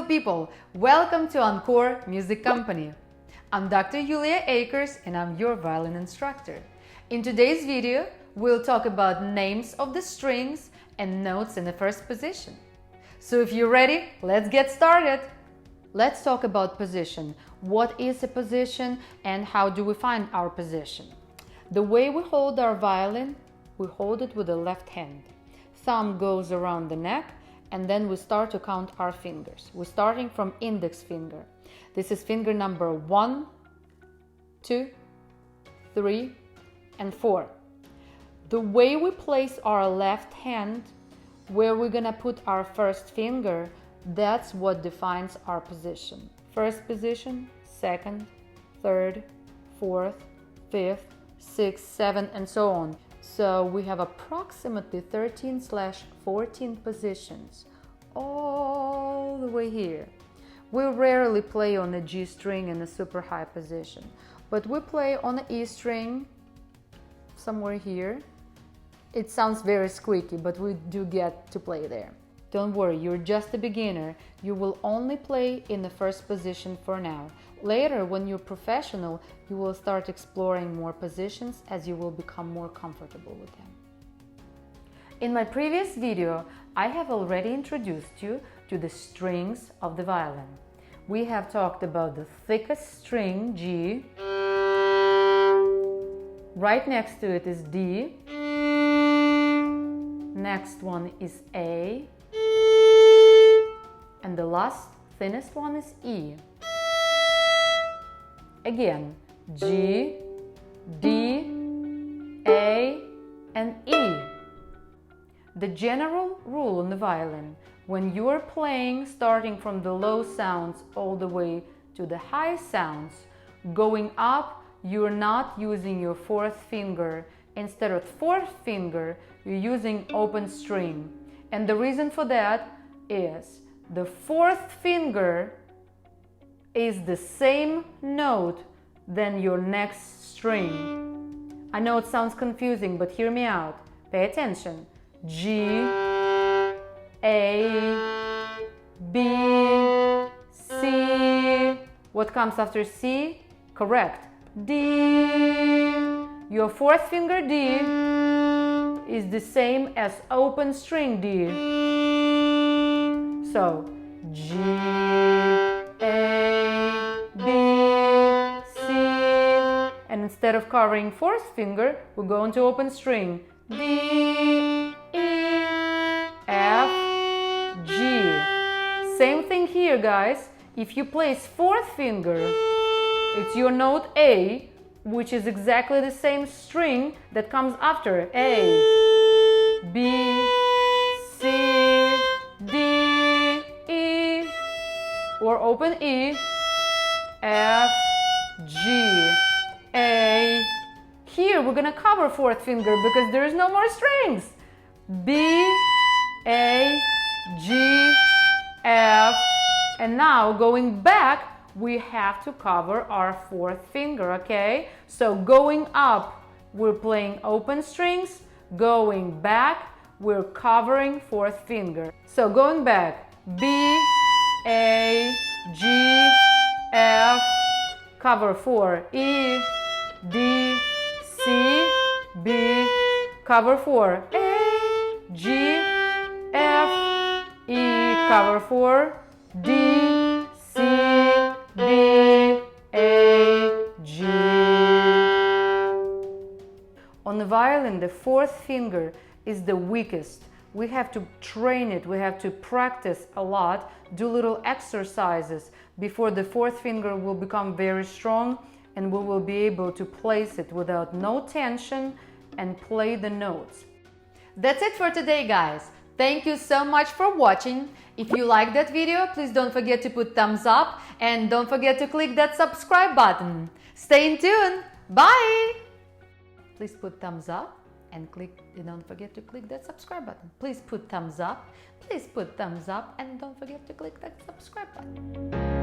people, welcome to ENCORE Music Company. I'm Dr. Julia Akers and I'm your violin instructor. In today's video, we'll talk about names of the strings and notes in the first position. So if you're ready, let's get started. Let's talk about position. What is a position and how do we find our position? The way we hold our violin, we hold it with the left hand. Thumb goes around the neck and then we start to count our fingers. We're starting from index finger. This is finger number 1, 2, 3, and 4. The way we place our left hand, where we're gonna put our first finger, that's what defines our position. First position, second, third, fourth, fifth, sixth, seventh, and so on. So we have approximately 13/14 positions all the way here. We rarely play on the G string in a super high position, but we play on the E string somewhere here. It sounds very squeaky, but we do get to play there. Don't worry, you're just a beginner. You will only play in the first position for now. Later, when you're professional, you will start exploring more positions as you will become more comfortable with them. In my previous video, I have already introduced you to the strings of the violin. We have talked about the thickest string, G. Right next to it is D. Next one is A. And the last, thinnest one is E. Again, G, D, A, and E. The general rule on the violin, when you are playing starting from the low sounds all the way to the high sounds, going up, you're not using your fourth finger. Instead of fourth finger, you're using open string. And the reason for that is the fourth finger is the same note than your next string. I know it sounds confusing, but hear me out. Pay attention. G, A, B, C. What comes after C? Correct. D. Your fourth finger D is the same as open string D. So G, A, B, C, and instead of covering fourth finger, we're going to open string. D, E, F, G. Same thing here, guys. If you place fourth finger, it's your note A, which is exactly the same string that comes after A, B, C, D, E, or open E, F, G, A. Here we're gonna cover fourth finger because there is no more strings. B, A, G, F, and now going back, we have to cover our fourth finger, okay? So going up, we're playing open strings. Going back, we're covering fourth finger. So going back, B, A, G, F, cover 4, E, D, C, B, cover 4, A, G, F, E, cover 4, D, C, B, A, G. On the violin, the fourth finger is the weakest. We have to train it, we have to practice a lot, do little exercises before the fourth finger will become very strong and we will be able to place it without no tension and play the notes. That's it for today, guys. Thank you so much for watching. If you like that video, please don't forget to put thumbs up and don't forget to click that subscribe button. Stay in tune. Bye! Please put thumbs up and don't forget to click that subscribe button. Please put thumbs up. Please put thumbs up and don't forget to click that subscribe button.